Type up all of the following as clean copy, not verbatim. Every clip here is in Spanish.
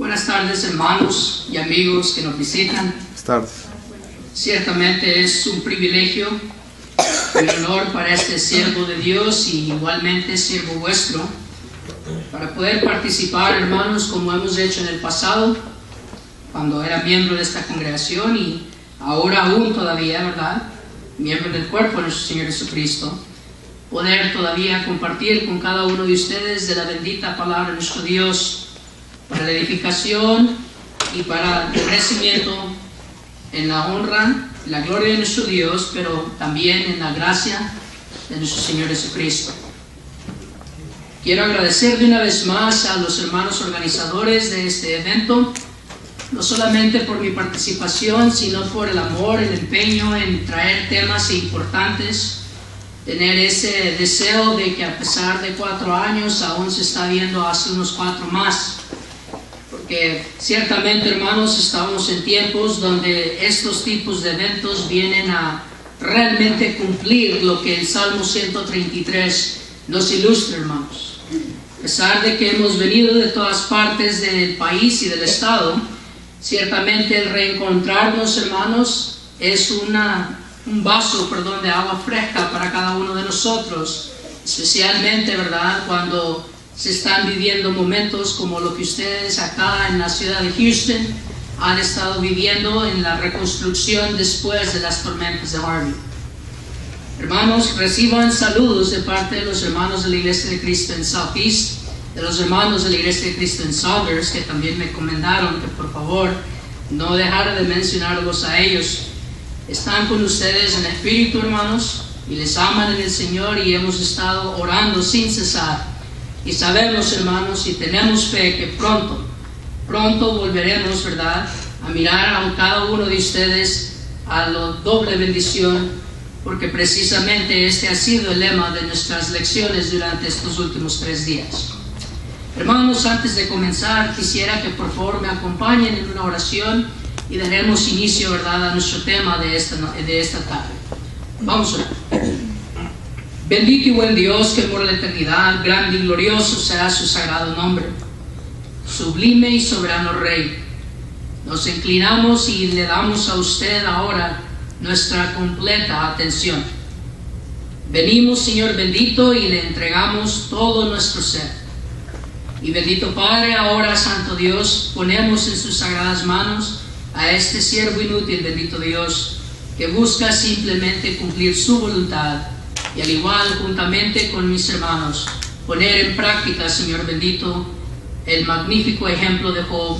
Buenas tardes, hermanos y amigos que nos visitan. Buenas tardes. Ciertamente es un privilegio y un honor para este siervo de Dios y igualmente siervo vuestro, para poder participar, hermanos, como hemos hecho en el pasado, cuando era miembro de esta congregación y ahora aún todavía, ¿verdad?, miembro del cuerpo de nuestro Señor Jesucristo, poder todavía compartir con cada uno de ustedes de la bendita palabra de nuestro Dios, para la edificación y para el crecimiento en la honra, en la gloria de nuestro Dios, pero también en la gracia de nuestro Señor Jesucristo. Quiero agradecer de una vez más a los hermanos organizadores de este evento, no solamente por mi participación, sino por el amor, el empeño en traer temas importantes, tener ese deseo de que a pesar de 4 años aún se está viendo hace unos 4 más. Porque ciertamente, hermanos, estamos en tiempos donde estos tipos de eventos vienen a realmente cumplir lo que el Salmo 133 nos ilustra, hermanos. A pesar de que hemos venido de todas partes del país y del estado, ciertamente el reencontrarnos, hermanos, es un vaso, de agua fresca para cada uno de nosotros, especialmente, ¿verdad?, cuando se están viviendo momentos como lo que ustedes acá en la ciudad de Houston han estado viviendo en la reconstrucción después de las tormentas de Harvey. Hermanos, reciban saludos de parte de los hermanos de la Iglesia de Cristo en Southeast, de los hermanos de la Iglesia de Cristo en Saunders, que también me recomendaron que por favor no dejara de mencionarlos a ellos. Están con ustedes en espíritu, hermanos, y les aman en el Señor, y hemos estado orando sin cesar. Y sabemos, hermanos, y tenemos fe que pronto volveremos, ¿verdad?, a mirar a cada uno de ustedes a la doble bendición, porque precisamente este ha sido el lema de nuestras lecciones durante estos últimos 3 días. Hermanos, antes de comenzar, quisiera que por favor me acompañen en una oración y daremos inicio, ¿verdad?, a nuestro tema de esta tarde. Vamos a orar. Bendito y buen Dios, que por la eternidad, grande y glorioso será su sagrado nombre. Sublime y soberano Rey, nos inclinamos y le damos a usted ahora nuestra completa atención. Venimos, Señor bendito, y le entregamos todo nuestro ser. Y bendito Padre, ahora, Santo Dios, ponemos en sus sagradas manos a este siervo inútil, bendito Dios, que busca simplemente cumplir su voluntad, y al igual, juntamente con mis hermanos, poner en práctica, Señor bendito, el magnífico ejemplo de Job,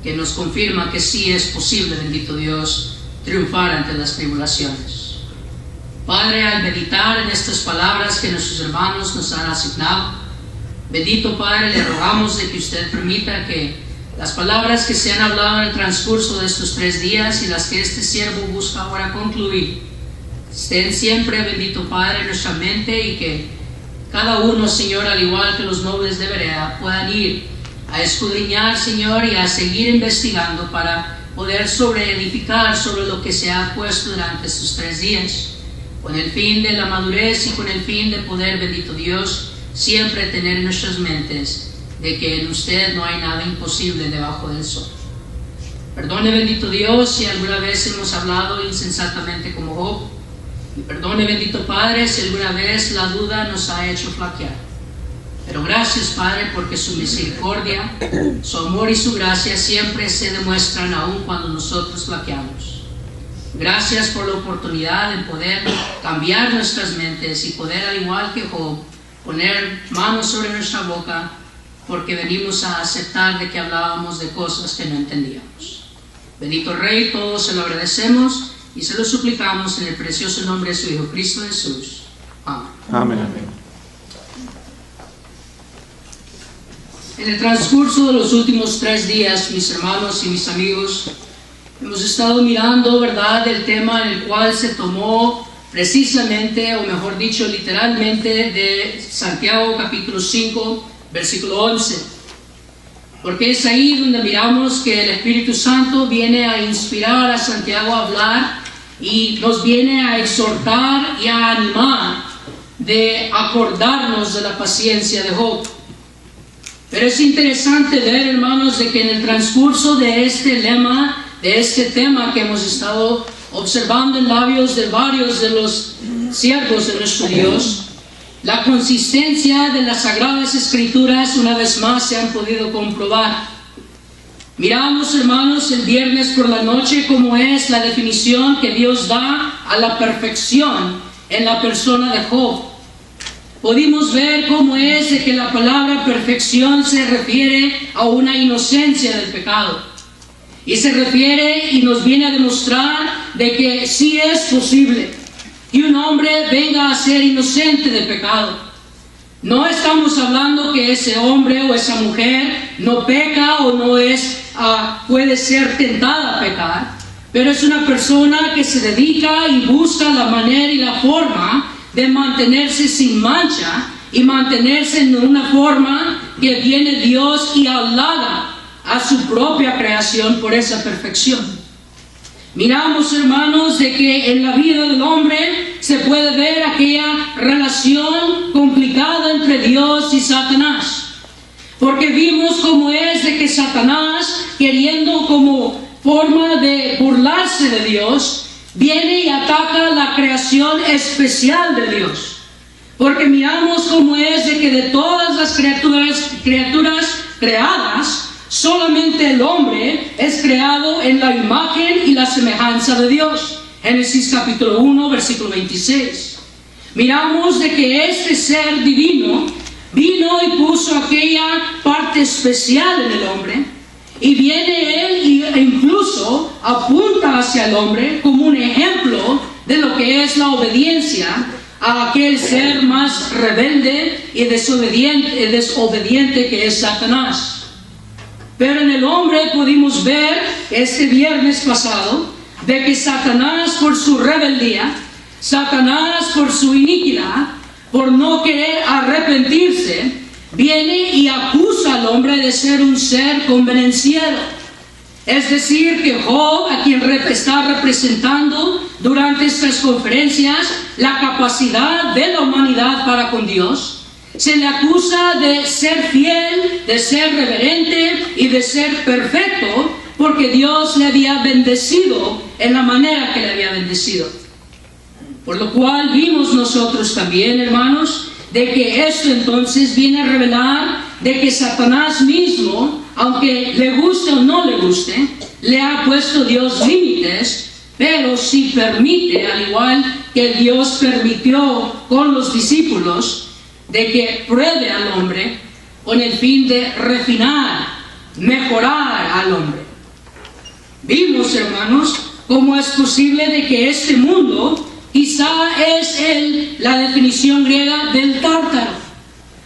que nos confirma que sí es posible, bendito Dios, triunfar ante las tribulaciones. Padre, al meditar en estas palabras que nuestros hermanos nos han asignado, bendito Padre, le rogamos de que usted permita que las palabras que se han hablado en el transcurso de estos 3 días y las que este siervo busca ahora concluir, estén siempre, bendito Padre, en nuestra mente, y que cada uno, Señor, al igual que los nobles de Berea, puedan ir a escudriñar, Señor, y a seguir investigando para poder edificar sobre lo que se ha puesto durante estos 3 días, con el fin de la madurez y con el fin de poder, bendito Dios, siempre tener en nuestras mentes de que en usted no hay nada imposible debajo del sol. Perdone, bendito Dios, si alguna vez hemos hablado insensatamente como Job. Y perdone, bendito Padre, si alguna vez la duda nos ha hecho flaquear. Pero gracias, Padre, porque su misericordia, su amor y su gracia siempre se demuestran aun cuando nosotros flaqueamos. Gracias por la oportunidad de poder cambiar nuestras mentes y poder, al igual que Job, poner manos sobre nuestra boca, porque venimos a aceptar de que hablábamos de cosas que no entendíamos. Bendito Rey, todos se lo agradecemos y se lo suplicamos en el precioso nombre de su Hijo Cristo Jesús. Amén. Amén. En el transcurso de los últimos 3 días, mis hermanos y mis amigos, hemos estado mirando, ¿verdad?, el tema en el cual se tomó precisamente, o mejor dicho, literalmente, de Santiago capítulo 5, versículo 11. Porque es ahí donde miramos que el Espíritu Santo viene a inspirar a Santiago a hablar y nos viene a exhortar y a animar de acordarnos de la paciencia de Job. Pero es interesante ver, hermanos, de que en el transcurso de este lema, de este tema que hemos estado observando en labios de varios de los siervos de nuestro Dios, la consistencia de las Sagradas Escrituras una vez más se han podido comprobar. Miramos, hermanos, el viernes por la noche cómo es la definición que Dios da a la perfección en la persona de Job. Pudimos ver cómo es de que la palabra perfección se refiere a una inocencia del pecado. Y se refiere y nos viene a demostrar de que sí es posible que un hombre venga a ser inocente de pecado. No estamos hablando que ese hombre o esa mujer no peca o no puede ser tentada a pecar, pero es una persona que se dedica y busca la manera y la forma de mantenerse sin mancha y mantenerse en una forma que viene Dios y halaga a su propia creación por esa perfección. Miramos, hermanos, de que en la vida del hombre se puede ver aquella relación complicada entre Dios y Satanás. Porque vimos cómo es de que Satanás, queriendo como forma de burlarse de Dios, viene y ataca la creación especial de Dios. Porque miramos cómo es de que de todas las criaturas creadas, solamente el hombre es creado en la imagen y la semejanza de Dios. Génesis capítulo 1, versículo 26. Miramos de que este ser divino vino y puso aquella parte especial en el hombre, y viene él e incluso apunta hacia el hombre como un ejemplo de lo que es la obediencia a aquel ser más rebelde y desobediente que es Satanás. Pero en el hombre pudimos ver este viernes pasado de que Satanás, por su rebeldía, Satanás por su iniquidad, por no querer arrepentirse, viene y acusa al hombre de ser un ser convenenciero. Es decir, que Job, a quien está representando durante estas conferencias la capacidad de la humanidad para con Dios, se le acusa de ser fiel, de ser reverente y de ser perfecto, porque Dios le había bendecido en la manera que le había bendecido. Por lo cual vimos nosotros también, hermanos, de que esto entonces viene a revelar de que Satanás mismo, aunque le guste o no le guste, le ha puesto Dios límites, pero sí permite, al igual que Dios permitió con los discípulos, de que pruebe al hombre con el fin de refinar, mejorar al hombre. Vimos, hermanos, cómo es posible de que este mundo quizá es la definición griega del tártaro,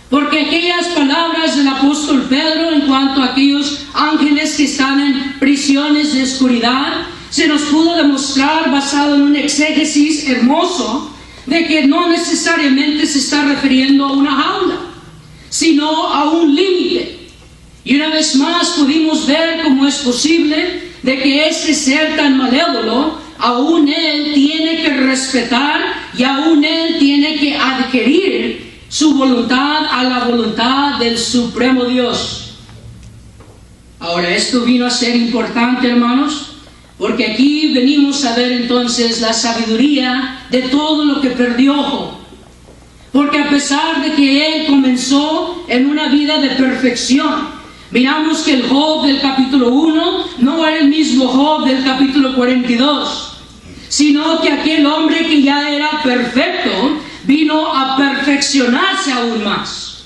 porque aquellas palabras del apóstol Pedro en cuanto a aquellos ángeles que están en prisiones de oscuridad, se nos pudo demostrar basado en un exégesis hermoso de que no necesariamente se está refiriendo a una jaula, sino a un límite. Y una vez más pudimos ver cómo es posible de que este ser tan malévolo, aún él tiene que respetar y aún él tiene que adquirir su voluntad a la voluntad del Supremo Dios. Ahora, esto vino a ser importante, hermanos, porque aquí venimos a ver entonces la sabiduría de todo lo que perdió Job. Porque a pesar de que él comenzó en una vida de perfección, miramos que el Job del capítulo 1 no era el mismo Job del capítulo 42, sino que aquel hombre que ya era perfecto vino a perfeccionarse aún más.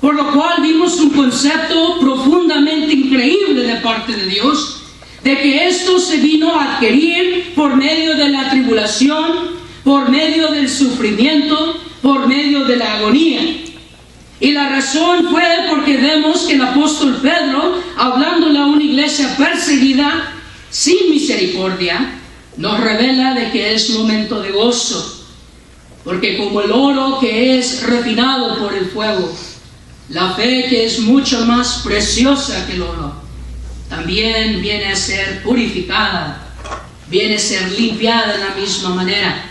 Por lo cual vimos un concepto profundamente increíble de parte de Dios, de que esto se vino a adquirir por medio de la tribulación, por medio del sufrimiento, por medio de la agonía. Y la razón fue porque vemos que el apóstol Pedro, hablándole a una iglesia perseguida, sin misericordia, nos revela de que es momento de gozo. Porque como el oro que es refinado por el fuego, la fe que es mucho más preciosa que el oro, también viene a ser purificada, viene a ser limpiada de la misma manera.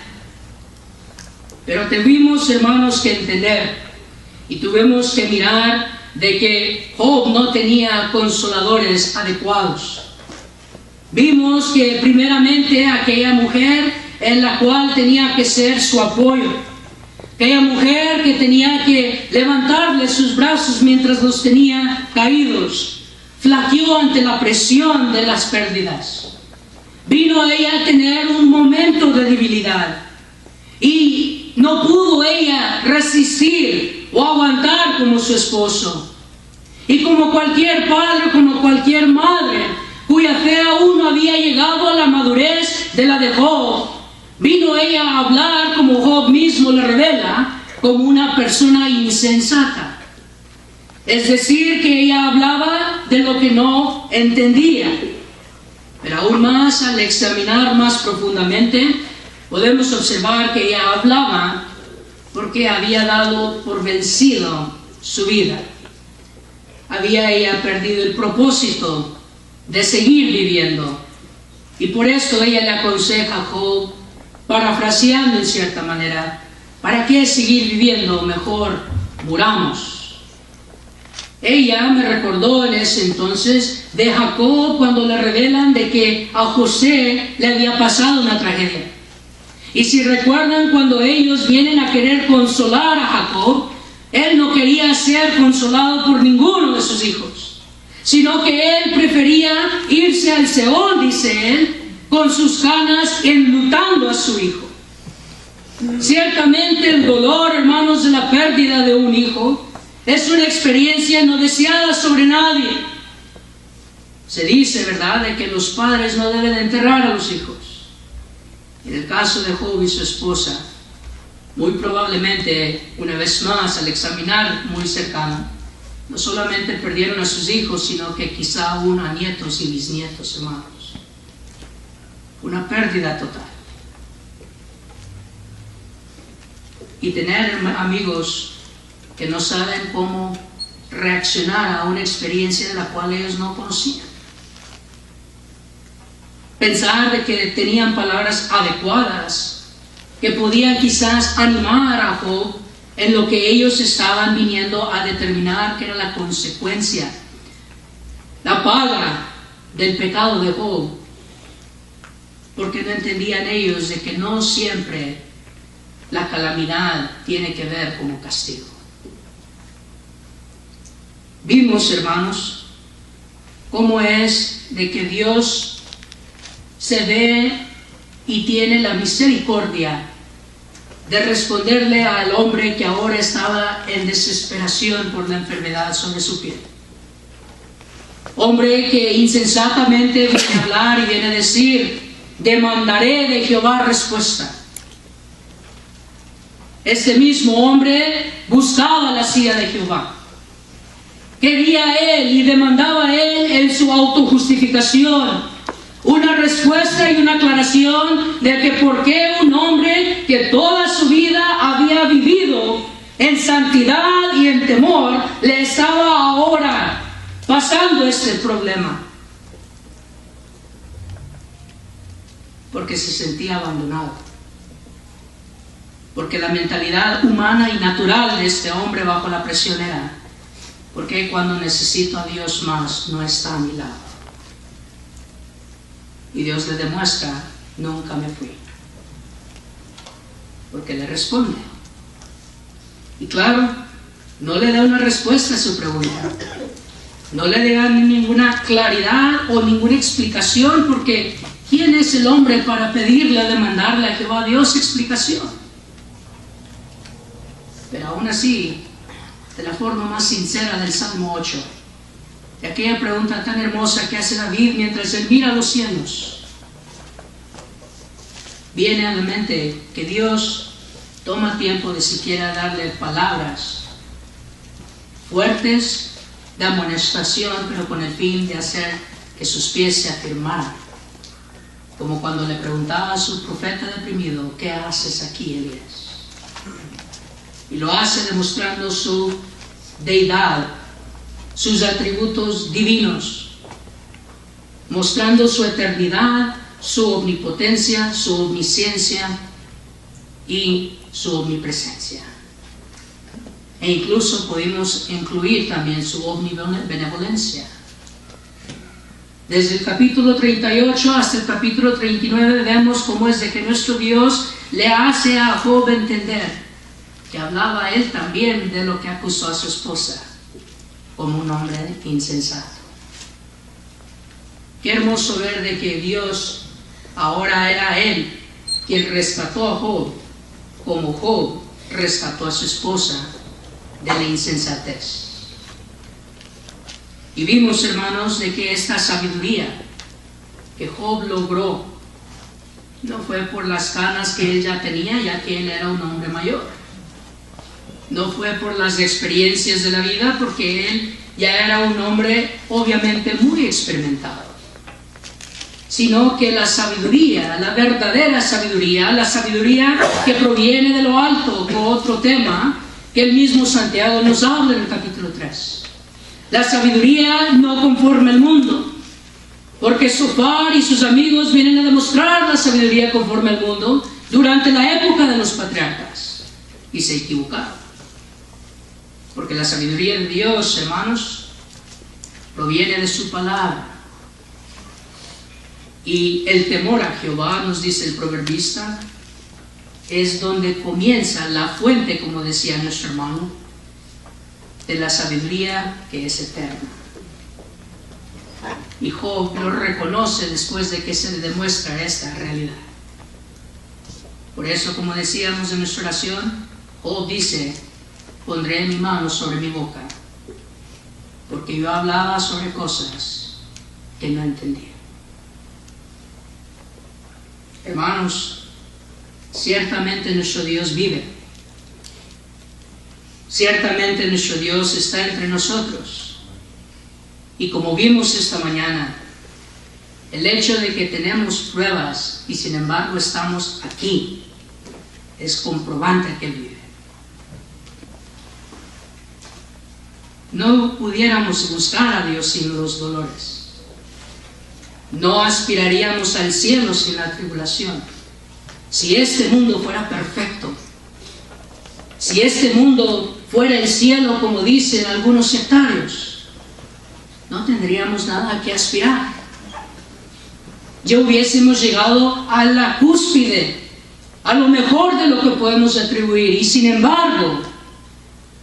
Pero tuvimos, hermanos, que entender y tuvimos que mirar de que Job no tenía consoladores adecuados. Vimos que primeramente aquella mujer en la cual tenía que ser su apoyo, aquella mujer que tenía que levantarle sus brazos mientras los tenía caídos, flaqueó ante la presión de las pérdidas. Vino a ella a tener un momento de debilidad y no pudo ella resistir o aguantar como su esposo. Y como cualquier padre, como cualquier madre, cuya fe aún no había llegado a la madurez de la de Job, vino ella a hablar, como Job mismo le revela, como una persona insensata. Es decir, que ella hablaba de lo que no entendía. Pero aún más, al examinar más profundamente, podemos observar que ella hablaba porque había dado por vencido su vida. Había ella perdido el propósito de seguir viviendo. Y por esto ella le aconseja a Job, parafraseando en cierta manera, ¿para qué seguir viviendo? Mejor muramos. Ella me recordó en ese entonces de Jacob cuando le revelan de que a José le había pasado una tragedia. Y si recuerdan, cuando ellos vienen a querer consolar a Jacob, él no quería ser consolado por ninguno de sus hijos, sino que él prefería irse al Seol, dice él, con sus canas enlutando a su hijo. Ciertamente el dolor, hermanos, de la pérdida de un hijo es una experiencia no deseada sobre nadie. Se dice, ¿verdad?, de que los padres no deben enterrar a los hijos. En el caso de Job y su esposa, muy probablemente, una vez más, al examinar muy cercano, no solamente perdieron a sus hijos, sino que quizá aún a nietos y bisnietos, hermanos. Una pérdida total. Y tener amigos que no saben cómo reaccionar a una experiencia de la cual ellos no conocían. Pensar de que tenían palabras adecuadas, que podían quizás animar a Job en lo que ellos estaban viniendo a determinar que era la consecuencia, la paga del pecado de Job, porque no entendían ellos de que no siempre la calamidad tiene que ver como castigo. Vimos, hermanos, cómo es de que Dios se ve y tiene la misericordia de responderle al hombre que ahora estaba en desesperación por la enfermedad sobre su piel. Hombre que insensatamente viene a hablar y viene a decir, demandaré de Jehová respuesta. Este mismo hombre buscaba la silla de Jehová. Quería él y demandaba él en su autojustificación una respuesta y una aclaración de que por qué un hombre que toda su vida había vivido en santidad y en temor le estaba ahora pasando este problema. Porque se sentía abandonado. Porque la mentalidad humana y natural de este hombre bajo la presión era, porque cuando necesito a Dios más no está a mi lado. Y Dios le demuestra, nunca me fui. Porque le responde. Y claro, no le da una respuesta a su pregunta. No le da ninguna claridad o ninguna explicación, porque ¿quién es el hombre para pedirle, demandarle a Jehová Dios explicación? Pero aún así, de la forma más sincera del Salmo 8, de aquella pregunta tan hermosa que hace David mientras él mira los cielos, viene a la mente que Dios toma tiempo de siquiera darle palabras fuertes de amonestación, pero con el fin de hacer que sus pies se afirmaran. Como cuando le preguntaba a su profeta deprimido, ¿qué haces aquí, Elías? Y lo hace demostrando su deidad, sus atributos divinos, mostrando su eternidad, su omnipotencia, su omnisciencia y su omnipresencia. E incluso podemos incluir también su omnibenevolencia. Desde el capítulo 38 hasta el capítulo 39 vemos cómo es de que nuestro Dios le hace a Job entender que hablaba él también de lo que acusó a su esposa como un hombre insensato. Qué hermoso ver de que Dios ahora era él quien rescató a Job, como Job rescató a su esposa de la insensatez. Y vimos, hermanos, de que esta sabiduría que Job logró no fue por las canas que él ya tenía, ya que él era un hombre mayor. No fue por las experiencias de la vida, porque él ya era un hombre obviamente muy experimentado. Sino que la sabiduría, la verdadera sabiduría, la sabiduría que proviene de lo alto, con otro tema que el mismo Santiago nos habla en el capítulo 3. La sabiduría no conforme al mundo, porque Sofar y sus amigos vienen a demostrar la sabiduría conforme al mundo durante la época de los patriarcas, y se equivocaron. Porque la sabiduría de Dios, hermanos, proviene de su palabra. Y el temor a Jehová, nos dice el proverbista, es donde comienza la fuente, como decía nuestro hermano, de la sabiduría que es eterna. Y Job lo reconoce después de que se le demuestra esta realidad. Por eso, como decíamos en nuestra oración, Job dice: pondré mi mano sobre mi boca, porque yo hablaba sobre cosas que no entendía. Hermanos, ciertamente nuestro Dios vive. Ciertamente nuestro Dios está entre nosotros. Y como vimos esta mañana, el hecho de que tenemos pruebas y sin embargo estamos aquí es comprobante que Él vive. No pudiéramos buscar a Dios sin los dolores. No aspiraríamos al cielo sin la tribulación. Si este mundo fuera perfecto, si este mundo fuera el cielo, como dicen algunos sectarios, no tendríamos nada que aspirar. Ya hubiésemos llegado a la cúspide, a lo mejor de lo que podemos atribuir. Y sin embargo,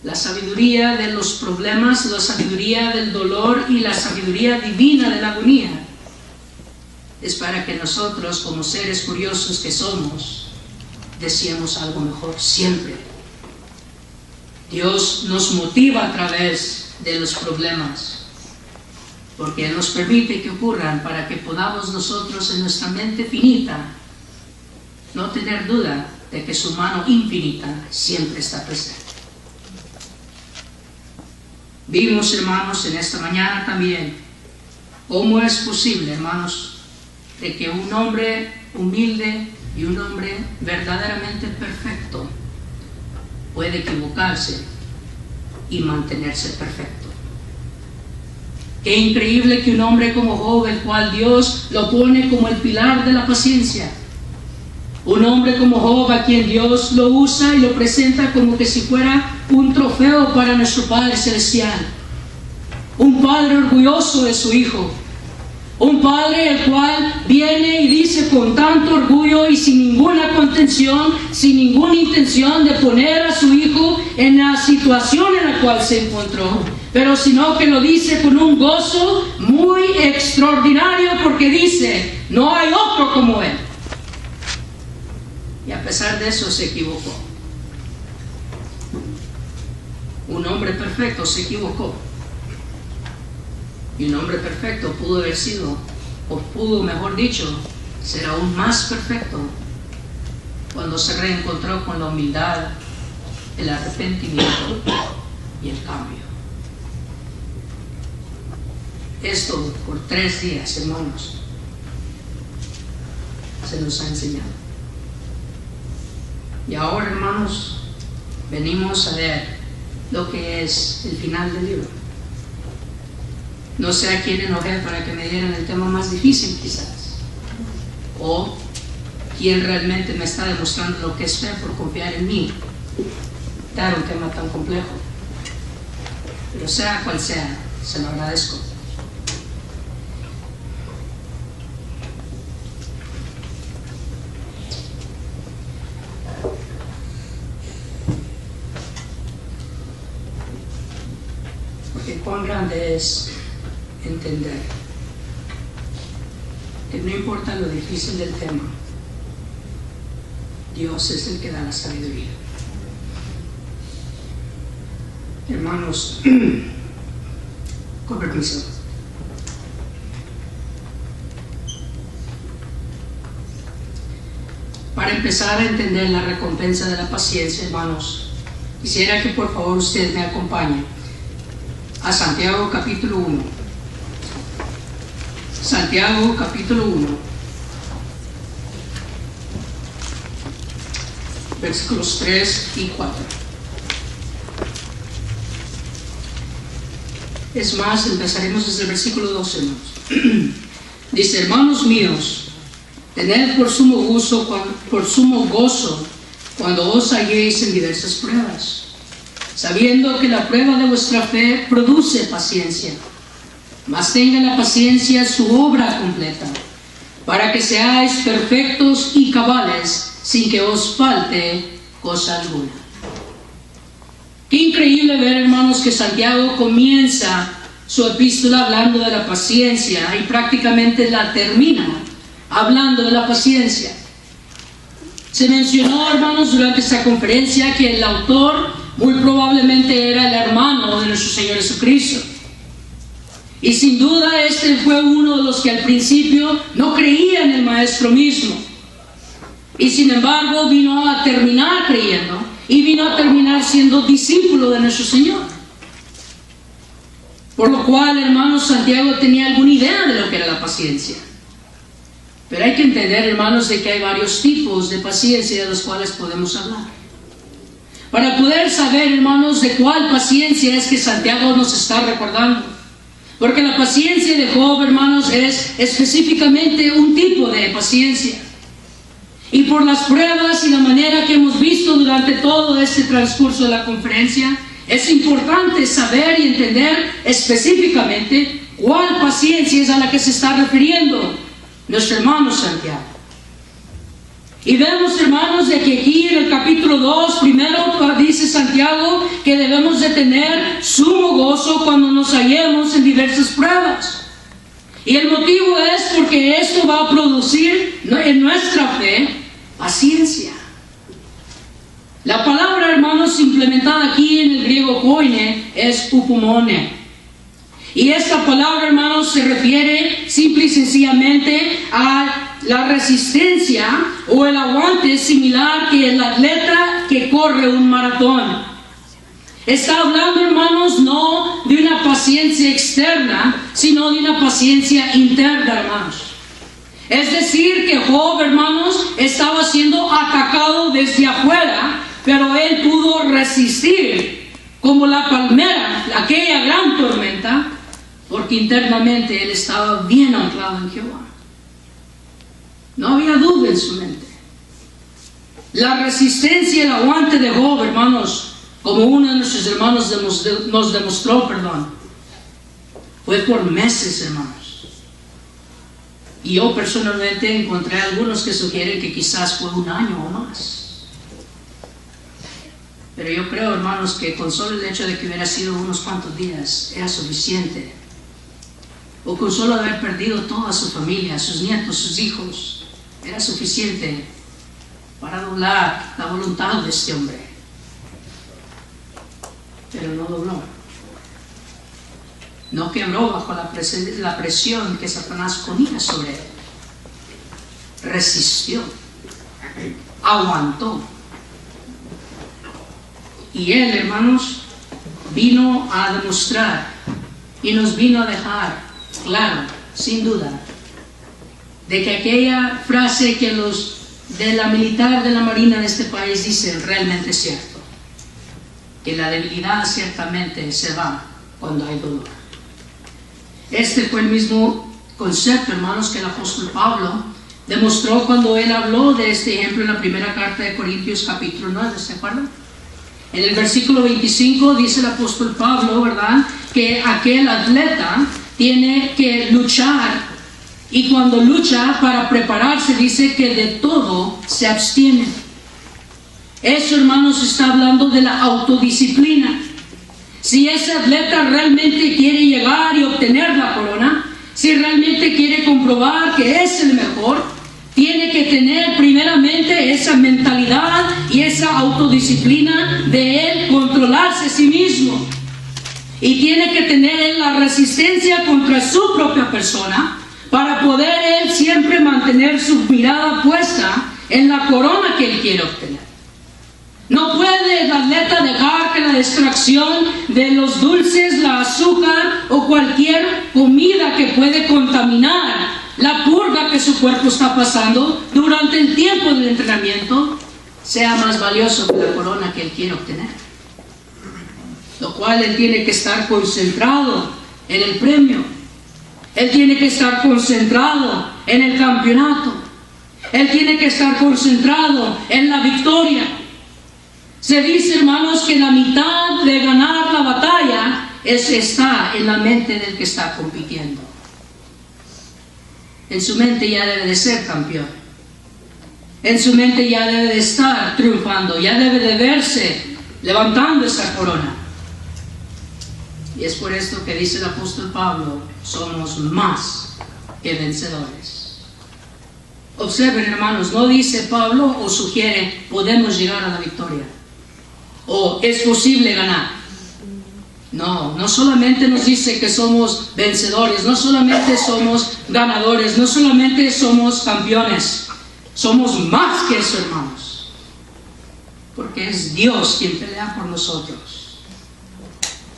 la sabiduría de los problemas, la sabiduría del dolor y la sabiduría divina de la agonía es para que nosotros, como seres curiosos que somos, deseemos algo mejor siempre. Dios nos motiva a través de los problemas, porque Él nos permite que ocurran para que podamos nosotros en nuestra mente finita no tener duda de que su mano infinita siempre está presente. Vimos, hermanos, en esta mañana también cómo es posible, hermanos, de que un hombre humilde y un hombre verdaderamente perfecto puede equivocarse y mantenerse perfecto. Qué increíble que un hombre como Job, el cual Dios lo pone como el pilar de la paciencia, un hombre como Job a quien Dios lo usa y lo presenta como que si fuera un trofeo para nuestro Padre Celestial, un padre orgulloso de su hijo, un padre el cual viene y dice con tanto orgullo y sin ninguna contención, sin ninguna intención de poner a su hijo en la situación en la cual se encontró, pero sino que lo dice con un gozo muy extraordinario, porque dice: no hay otro como él. Y a pesar de eso se equivocó. Un hombre perfecto se equivocó. Y un hombre perfecto pudo haber sido, o pudo, mejor dicho, ser aún más perfecto cuando se reencontró con la humildad, el arrepentimiento y el cambio. Esto por 3 días, hermanos, se nos ha enseñado. Y ahora, hermanos, venimos a ver lo que es el final del libro. No sé a quién enojé para que me dieran el tema más difícil, quizás, o quién realmente me está demostrando lo que es fe por confiar en mí, dar un tema tan complejo. pero sea cual sea, se lo agradezco. Porque cuán grande es entender que no importa lo difícil del tema, Dios es el que da la sabiduría. Hermanos, con permiso. Para empezar a entender la recompensa de la paciencia, hermanos, quisiera que por favor usted me acompañe a Santiago capítulo 1. Santiago capítulo 1, versículos 3 y 4. Es más, empezaremos desde el versículo 12, hermanos. Dice: hermanos míos, tened por sumo gozo cuando os halléis en diversas pruebas, sabiendo que la prueba de vuestra fe produce paciencia. Mas tenga la paciencia su obra completa, para que seáis perfectos y cabales, sin que os falte cosa alguna. Qué increíble ver, hermanos, que Santiago comienza su epístola hablando de la paciencia y prácticamente la termina hablando de la paciencia. Se mencionó, hermanos, durante esta conferencia que el autor muy probablemente era el hermano de nuestro Señor Jesucristo. Y sin duda este fue uno de los que al principio no creía en el Maestro mismo. Y sin embargo vino a terminar creyendo y vino a terminar siendo discípulo de nuestro Señor. Por lo cual, hermanos, Santiago tenía alguna idea de lo que era la paciencia. Pero hay que entender, hermanos, de que hay varios tipos de paciencia de los cuales podemos hablar. Para poder saber, hermanos, de cuál paciencia es que Santiago nos está recordando. Porque la paciencia de Job, hermanos, es específicamente un tipo de paciencia. Y por las pruebas y la manera que hemos visto durante todo este transcurso de la conferencia, es importante saber y entender específicamente cuál paciencia es a la que se está refiriendo nuestro hermano Santiago. Y vemos, hermanos, de que aquí en el capítulo 2, primero dice Santiago que debemos de tener sumo gozo cuando nos hallemos en diversas pruebas. Y el motivo es porque esto va a producir en nuestra fe paciencia. La palabra, hermanos, implementada aquí en el griego koine es upomone. Y esta palabra, hermanos, se refiere simple y sencillamente a la resistencia o el aguante similar que el atleta que corre un maratón. Está hablando, hermanos, no de una paciencia externa, sino de una paciencia interna, hermanos. Es decir, que Job, hermanos, estaba siendo atacado desde afuera, pero él pudo resistir como la palmera, aquella gran tormenta, porque internamente él estaba bien anclado en Jehová. No había duda en su mente. La resistencia y el aguante de Job, hermanos, como uno de nuestros hermanos nos demostró, fue por meses, hermanos. Y yo personalmente encontré algunos que sugieren que quizás fue un año o más. Pero yo creo, hermanos, que con solo el hecho de que hubiera sido unos cuantos días era suficiente. O con solo haber perdido toda su familia, sus nietos, sus hijos, era suficiente para doblar la voluntad de este hombre. Pero no dobló. No quebró bajo la presión que Satanás ponía sobre él. Resistió. Aguantó. Y él, hermanos, vino a demostrar y nos vino a dejar claro, sin duda, de que aquella frase que los de la militar de la marina de este país dicen realmente es cierto, que la debilidad ciertamente se va cuando hay dolor. Este fue el mismo concepto, hermanos, que el apóstol Pablo demostró cuando él habló de este ejemplo en la primera carta de Corintios capítulo 9, ¿se acuerdan? En el versículo 25 dice el apóstol Pablo, ¿verdad?, que aquel atleta tiene que luchar, y cuando lucha para prepararse dice que de todo se abstiene. Eso, hermanos, está hablando de la autodisciplina. Si ese atleta realmente quiere llegar y obtener la corona, si realmente quiere comprobar que es el mejor, tiene que tener primeramente esa mentalidad y esa autodisciplina de él controlarse a sí mismo. Y tiene que tener él la resistencia contra su propia persona para poder él siempre mantener su mirada puesta en la corona que él quiere obtener. No puede el atleta dejar que la distracción de los dulces, la azúcar o cualquier comida que puede contaminar la purga que su cuerpo está pasando durante el tiempo del entrenamiento sea más valioso que la corona que él quiere obtener. Lo cual él tiene que estar concentrado en el premio. Él tiene que estar concentrado en el campeonato. Él tiene que estar concentrado en la victoria. Se dice, hermanos, que la mitad de ganar la batalla está en la mente del que está compitiendo. En su mente ya debe de ser campeón. En su mente ya debe de estar triunfando. Ya debe de verse levantando esa corona. Y es por esto que dice el apóstol Pablo, somos más que vencedores. Observen, hermanos, no dice Pablo o sugiere, podemos llegar a la victoria. O es posible ganar. No, no solamente nos dice que somos vencedores, no solamente somos ganadores, no solamente somos campeones, somos más que eso, hermanos. Porque es Dios quien pelea por nosotros.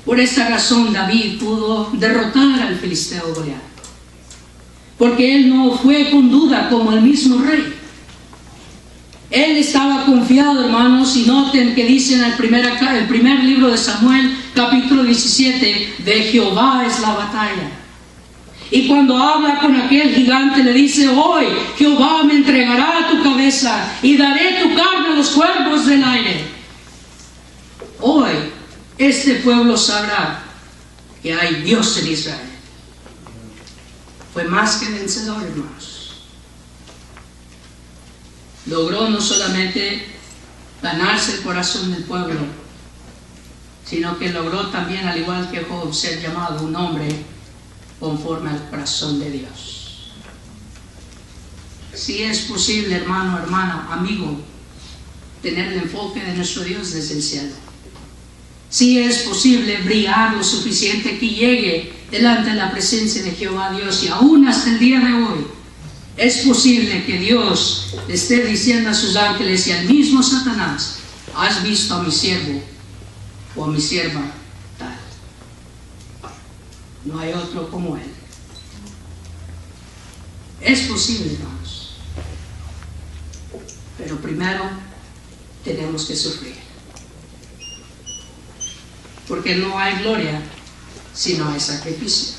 Por esa razón David pudo derrotar al filisteo Goliat. Porque él no fue con duda como el mismo rey. Él estaba confiado, hermanos, y noten que dice en el primer libro de Samuel, capítulo 17, de Jehová es la batalla. Y cuando habla con aquel gigante le dice, hoy Jehová me entregará tu cabeza y daré tu carne a los cuervos del aire. Hoy este pueblo sabrá que hay Dios en Israel. Fue más que vencedor, hermanos. Logró no solamente ganarse el corazón del pueblo, sino que logró también, al igual que Job, ser llamado un hombre conforme al corazón de Dios. Si es posible, hermano, hermana, amigo, tener el enfoque de nuestro Dios desde el cielo. Si es posible brillar lo suficiente que llegue delante de la presencia de Jehová Dios, y aún hasta el día de hoy, es posible que Dios le esté diciendo a sus ángeles y al mismo Satanás, has visto a mi siervo o a mi sierva tal. No hay otro como él. Es posible, hermanos. Pero primero tenemos que sufrir. Porque no hay gloria si no hay sacrificio.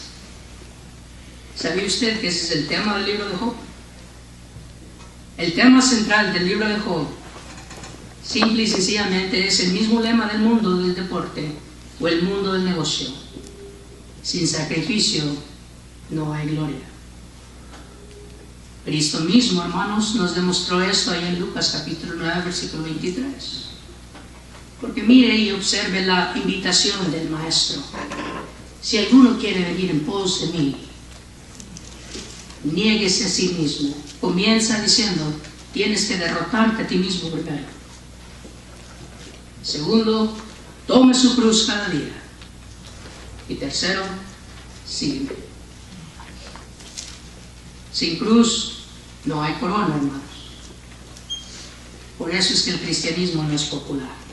¿Sabía usted que ese es el tema del libro de Job? El tema central del libro de Job, simple y sencillamente, es el mismo lema del mundo del deporte o el mundo del negocio. Sin sacrificio no hay gloria. Cristo mismo, hermanos, nos demostró esto ahí en Lucas capítulo 9, versículo 23. Porque mire y observe la invitación del Maestro. Si alguno quiere venir en pos de mí, niéguese a sí mismo. Comienza diciendo, tienes que derrotarte a ti mismo primero. Segundo, tome su cruz cada día. Y tercero, sígueme. Sin cruz no hay corona, hermanos. Por eso es que el cristianismo no es popular.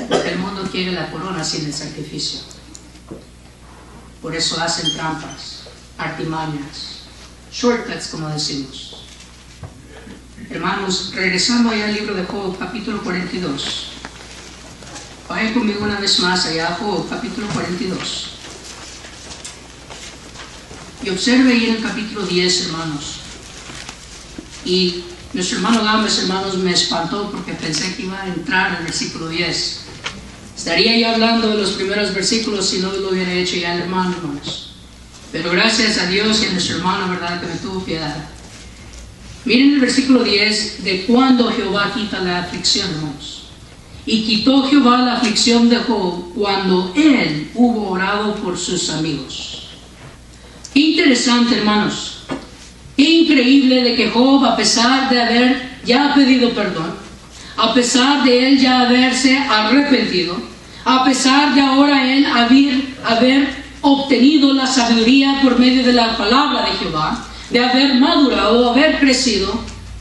Porque el mundo quiere la corona sin el sacrificio. Por eso hacen trampas, artimañas, shortcuts, como decimos. Hermanos, regresando allá al libro de Job, capítulo 42. Vayan conmigo una vez más allá a Job, capítulo 42. Y observe ahí en el capítulo 10, hermanos. Y Nuestro hermano Gámez, hermanos, me espantó porque pensé que iba a entrar al versículo 10. Estaría yo hablando de los primeros versículos si no lo hubiera hecho ya el hermano, hermanos. Pero gracias a Dios y a nuestro hermano, ¿verdad?, que me tuvo piedad. Miren el versículo 10 de cuando Jehová quita la aflicción, hermanos. Y quitó Jehová la aflicción de Job cuando él hubo orado por sus amigos. Qué interesante, hermanos. Qué increíble de que Job, a pesar de haber ya pedido perdón, a pesar de él ya haberse arrepentido, a pesar de ahora él haber obtenido la sabiduría por medio de la palabra de Jehová, de haber madurado, haber crecido,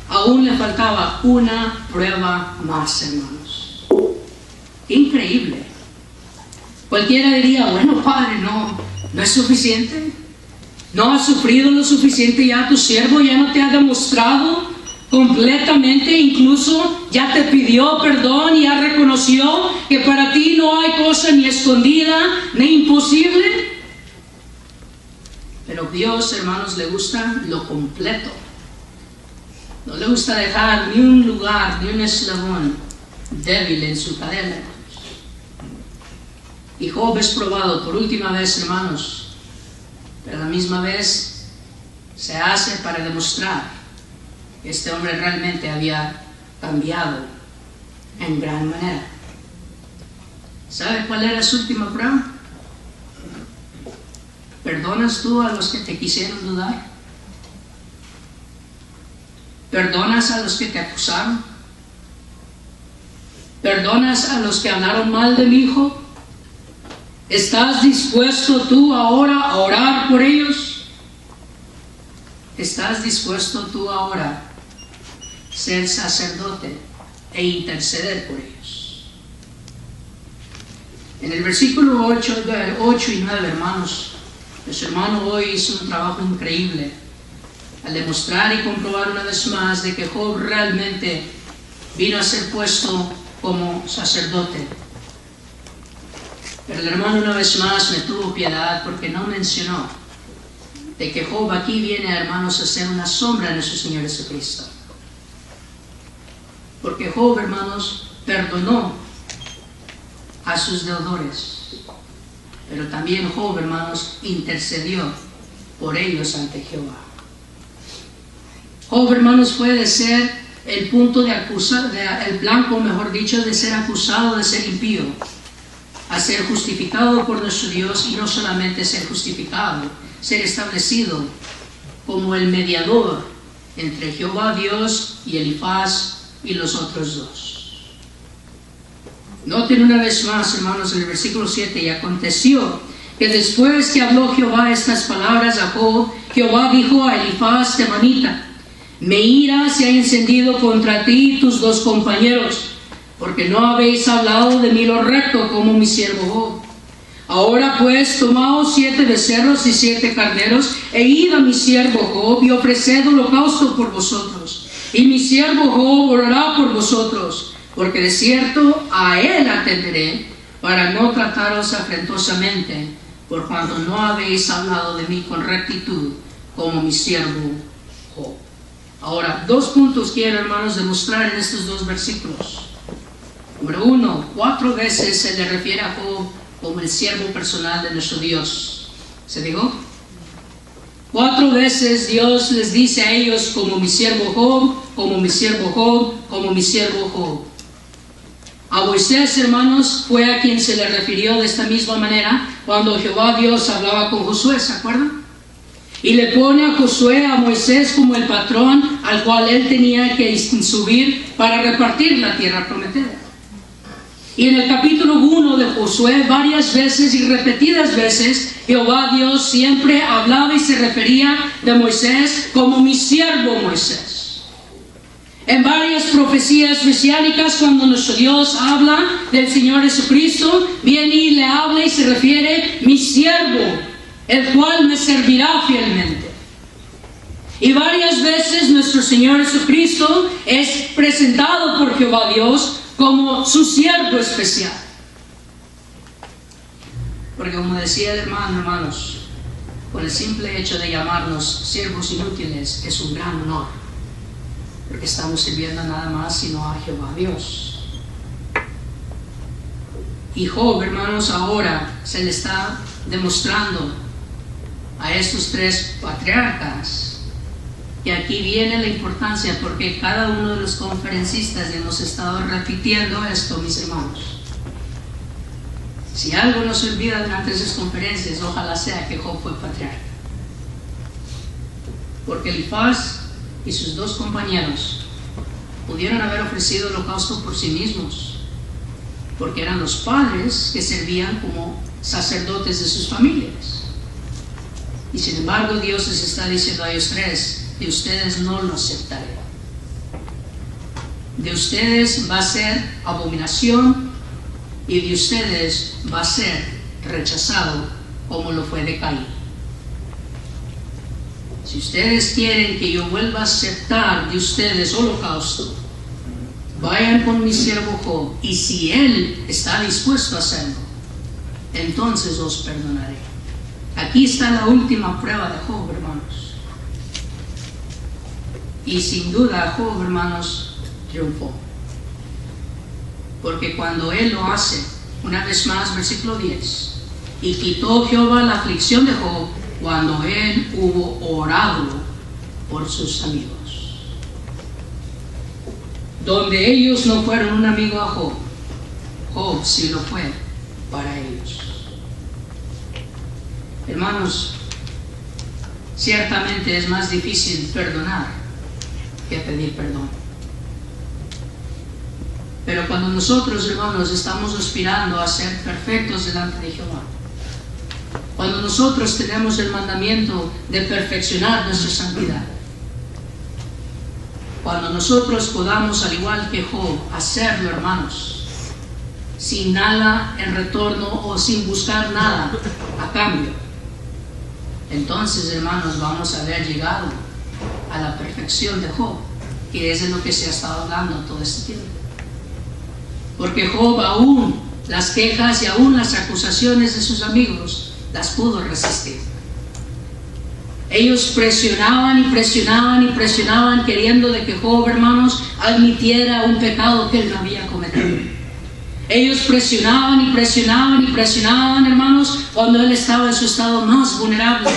aún le faltaba una prueba más, hermanos. Qué increíble. Cualquiera diría, bueno, Padre, no es suficiente. ¿No has sufrido lo suficiente ya tu siervo? ¿Ya no te ha demostrado completamente? Incluso ya te pidió perdón y ya reconoció que para ti no hay cosa ni escondida ni imposible. Pero Dios, hermanos, le gusta lo completo. No le gusta dejar ni un lugar, ni un eslabón débil en su cadena. Y Job es probado por última vez, hermanos. Pero a la misma vez se hace para demostrar que este hombre realmente había cambiado en gran manera. ¿Sabe cuál era su última prueba? ¿Perdonas tú a los que te quisieron dudar? ¿Perdonas a los que te acusaron? ¿Perdonas a los que hablaron mal de mi hijo? ¿Estás dispuesto tú ahora a orar por ellos? ¿Estás dispuesto tú ahora a ser sacerdote e interceder por ellos? En el versículo 8 y 9, hermanos, nuestro hermano hoy hizo un trabajo increíble al demostrar y comprobar una vez más de que Job realmente vino a ser puesto como sacerdote. Pero el hermano una vez más me tuvo piedad porque no mencionó de que Job aquí viene, hermanos, a ser una sombra de nuestro Señor Jesucristo. Porque Job, hermanos, perdonó a sus deudores. Pero también Job, hermanos, intercedió por ellos ante Jehová. Job, hermanos, fue de ser el punto de acusar, el blanco, mejor dicho, de ser acusado de ser impío, a ser justificado por nuestro Dios, y no solamente ser justificado, ser establecido como el mediador entre Jehová Dios y Elifaz y los otros dos. Noten una vez más, hermanos, en el versículo 7, y aconteció que después que habló Jehová estas palabras a Job, Jehová dijo a Elifaz temanita: mi ira se ha encendido contra ti y tus dos compañeros, porque no habéis hablado de mí lo recto como mi siervo Job. Ahora pues, tomaos 7 becerros y 7 carneros, e id a mi siervo Job, y ofreced holocausto por vosotros. Y mi siervo Job orará por vosotros, porque de cierto a él atenderé, para no trataros afrentosamente, por cuanto no habéis hablado de mí con rectitud, como mi siervo Job. Ahora, 2 puntos quiero, hermanos, demostrar en estos 2 versículos. Número 1, 4 veces se le refiere a Job como el siervo personal de nuestro Dios. ¿Se dijo? 4 veces Dios les dice a ellos como mi siervo Job, como mi siervo Job, como mi siervo Job. A Moisés, hermanos, fue a quien se le refirió de esta misma manera cuando Jehová Dios hablaba con Josué, ¿se acuerdan? Y le pone a Josué, a Moisés, como el patrón al cual él tenía que subir para repartir la tierra prometida. Y en el capítulo 1 de Josué, varias veces y repetidas veces, Jehová Dios siempre hablaba y se refería de Moisés como mi siervo Moisés. En varias profecías mesiánicas, cuando nuestro Dios habla del Señor Jesucristo, viene y le habla y se refiere mi siervo, el cual me servirá fielmente. Y varias veces nuestro Señor Jesucristo es presentado por Jehová Dios como su siervo especial. Porque como decía el hermano, hermanos, con el simple hecho de llamarnos siervos inútiles es un gran honor. porque estamos sirviendo nada más sino a Jehová Dios. Y Job, hermanos, ahora se le está demostrando a estos tres patriarcas. Y aquí viene la importancia, porque cada uno de los conferencistas hemos estado repitiendo esto, mis hermanos. Si algo nos olvida durante esas conferencias, ojalá sea que Job fue patriarca. Porque Elifaz y sus dos compañeros pudieron haber ofrecido holocausto por sí mismos, porque eran los padres que servían como sacerdotes de sus familias. Y sin embargo Dios les está diciendo a ellos tres: de ustedes no lo aceptaré. De ustedes va a ser abominación, y de ustedes va a ser rechazado como lo fue de Caín. Si ustedes quieren que yo vuelva a aceptar de ustedes holocausto, vayan con mi siervo Job, y si él está dispuesto a hacerlo, entonces os perdonaré. Aquí está la última prueba de Job, hermanos. Y sin duda Job, hermanos, triunfó. Porque cuando él lo hace, una vez más, versículo 10, y quitó Jehová la aflicción de Job cuando él hubo orado por sus amigos. Donde ellos no fueron un amigo a Job, Job sí lo fue para ellos. Hermanos, ciertamente es más difícil perdonar que pedir perdón. Pero cuando nosotros, hermanos, estamos aspirando a ser perfectos delante de Jehová, cuando nosotros tenemos el mandamiento de perfeccionar nuestra santidad, cuando nosotros podamos, al igual que Job, hacerlo, hermanos, sin nada en retorno o sin buscar nada a cambio, entonces, hermanos, vamos a haber llegado a la perfección de Job, que es de lo que se ha estado hablando todo este tiempo. Porque Job, aún las quejas y aún las acusaciones de sus amigos, las pudo resistir. Ellos presionaban y presionaban y presionaban, queriendo de que Job, hermanos, admitiera un pecado que él no había cometido. Ellos presionaban y presionaban y presionaban, hermanos, cuando él estaba en su estado más vulnerable.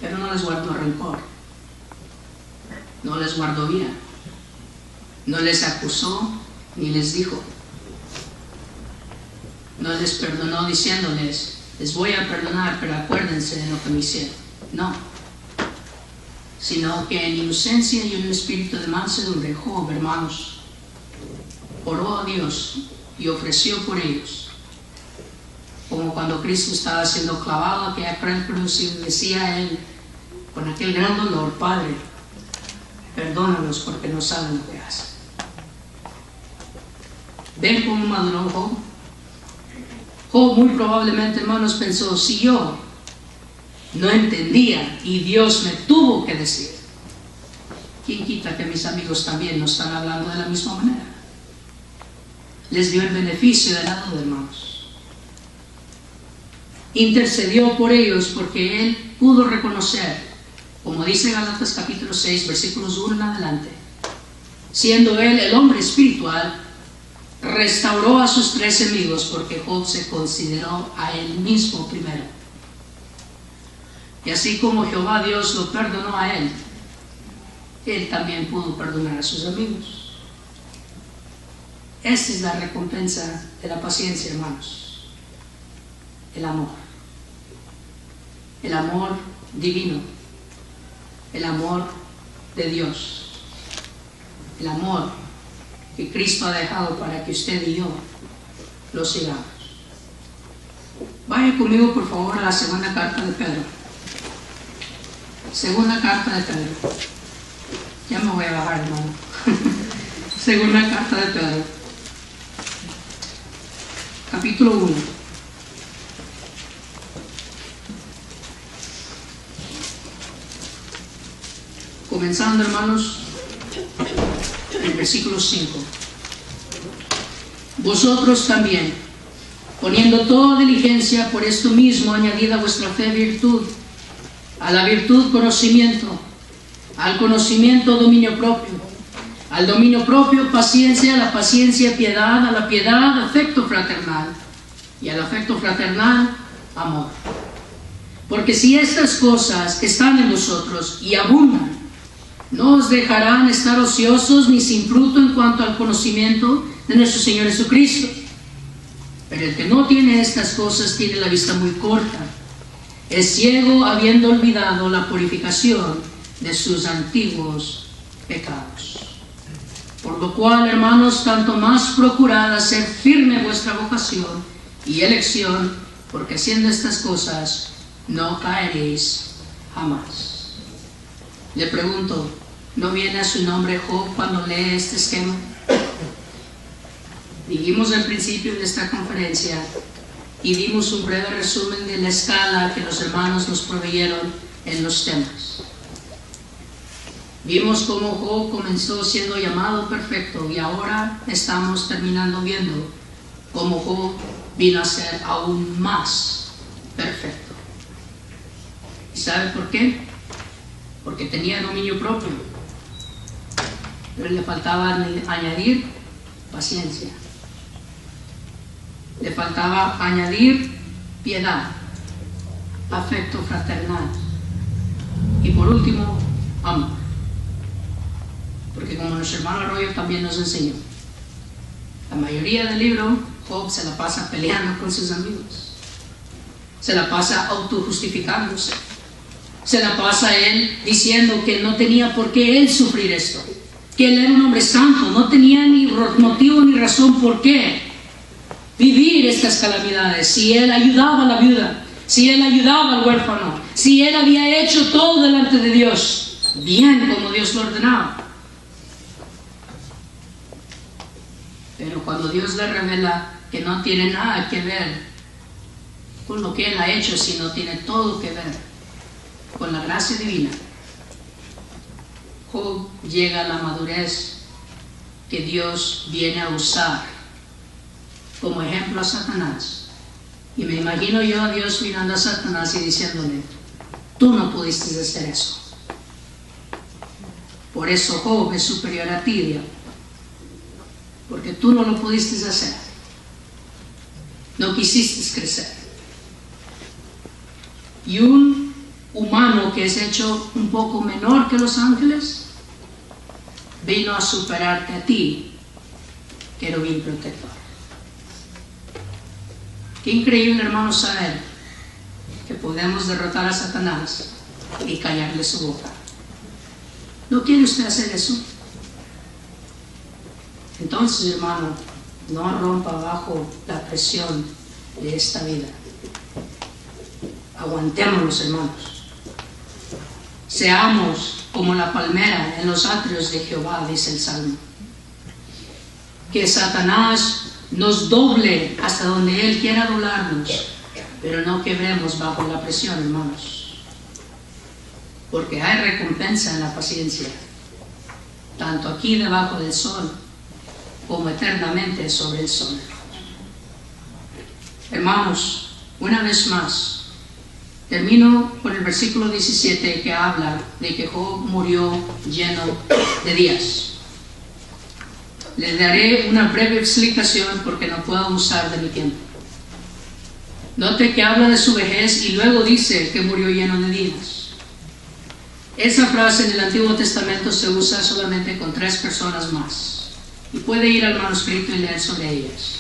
Pero no les guardó rencor, no les guardó ira, no les acusó ni les dijo, no les perdonó diciéndoles: les voy a perdonar, pero acuérdense de lo que me hicieron. No, sino que en inocencia y en un espíritu de mansedumbre, Job, hermanos, oró a Dios y ofreció por ellos. Como cuando Cristo estaba siendo clavado a aquella cruz y decía a él con aquel gran dolor: Padre, perdónalos porque no saben lo que hacen. ¿Ven cómo maduró Job? Job muy probablemente, hermanos, pensó: si yo no entendía y Dios me tuvo que decir, ¿quién quita que mis amigos también no están hablando de la misma manera? Les dio el beneficio de la duda, hermanos. Intercedió por ellos porque él pudo reconocer, como dice Gálatas capítulo 6, versículos 1 en adelante, siendo él el hombre espiritual, restauró a sus tres amigos, porque Job se consideró a él mismo primero. Y así como Jehová Dios lo perdonó a él, él también pudo perdonar a sus amigos. Esta es la recompensa de la paciencia, hermanos. El amor. El amor divino. El amor de Dios. El amor que Cristo ha dejado para que usted y yo lo sigamos. Vaya conmigo, por favor, a la segunda carta de Pedro. Segunda carta de Pedro. Ya me voy a bajar, hermano. Segunda carta de Pedro. Capítulo 1. Comenzando, hermanos, en el versículo 5. Vosotros también, poniendo toda diligencia, por esto mismo añadid a vuestra fe virtud, a la virtud conocimiento, Al conocimiento, dominio propio. Al dominio propio, paciencia. A la paciencia, piedad. A la piedad, afecto fraternal. Y al afecto fraternal, amor. Porque si estas cosas están en vosotros y abundan, no os dejarán estar ociosos ni sin fruto en cuanto al conocimiento de nuestro Señor Jesucristo. Pero el que no tiene estas cosas tiene la vista muy corta. Es ciego, habiendo olvidado la purificación de sus antiguos pecados. Por lo cual, hermanos, tanto más procurad hacer firme vuestra vocación y elección, porque haciendo estas cosas no caeréis jamás. Le pregunto, ¿no viene a su nombre Job cuando lee este esquema? Dijimos al principio de esta conferencia y dimos un breve resumen de la escala que los hermanos nos proveyeron en los temas. Vimos cómo Job comenzó siendo llamado perfecto y ahora estamos terminando viendo cómo Job vino a ser aún más perfecto. ¿Y sabe por qué? Porque tenía dominio propio, pero le faltaba añadir paciencia. Le faltaba añadir piedad, afecto fraternal y por último, amor. Porque como nuestro hermano Arroyo también nos enseñó, la mayoría del libro, Job se la pasa peleando con sus amigos, se la pasa autojustificándose, se la pasa él diciendo que no tenía por qué él sufrir esto, que él era un hombre santo, no tenía ni motivo ni razón por qué vivir estas calamidades. Si él ayudaba a la viuda, si él ayudaba al huérfano, si él había hecho todo delante de Dios, bien como Dios lo ordenaba. Pero cuando Dios le revela que no tiene nada que ver con lo que él ha hecho, sino tiene todo que ver con la gracia divina, Job llega a la madurez que Dios viene a usar como ejemplo a Satanás. Y me imagino yo a Dios mirando a Satanás y diciéndole, tú no pudiste hacer eso. Por eso Job es superior a ti, Dios, porque tú no lo pudiste hacer. No quisiste crecer. Y un humano que es hecho un poco menor que los ángeles vino a superarte a ti, querubín protector. Qué increíble, hermano, saber que podemos derrotar a Satanás y callarle su boca. ¿No quiere usted hacer eso? Entonces, hermano, no rompa bajo la presión de esta vida. Aguantémonos, hermanos. Seamos como la palmera en los atrios de Jehová, dice el Salmo. Que Satanás nos doble hasta donde Él quiera doblarnos, pero no quebremos bajo la presión, hermanos. Porque hay recompensa en la paciencia, tanto aquí debajo del sol, como eternamente sobre el sol. Hermanos, una vez más, termino con el versículo 17 que habla de que Job murió lleno de días. Les daré una breve explicación porque no puedo usar de mi tiempo. Note que habla de su vejez y luego dice que murió lleno de días. Esa frase en el Antiguo Testamento se usa solamente con 3 personas más. Y puede ir al manuscrito y leer sobre ellas.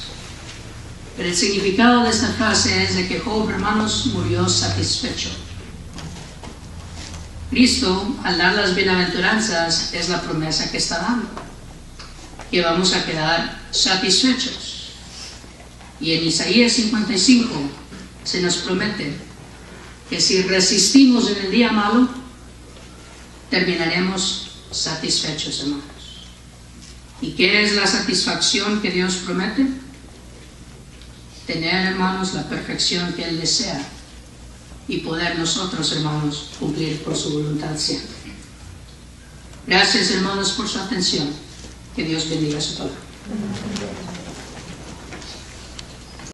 Pero el significado de esta frase es de que Job, hermanos, murió satisfecho. Cristo, al dar las bienaventuranzas, es la promesa que está dando, que vamos a quedar satisfechos. Y en Isaías 55 se nos promete que si resistimos en el día malo, terminaremos satisfechos, hermanos. ¿Y qué es la satisfacción que Dios promete? Tener, hermanos, la perfección que Él desea y poder nosotros, hermanos, cumplir por su voluntad siempre. Gracias, hermanos, por su atención. Que Dios bendiga su palabra.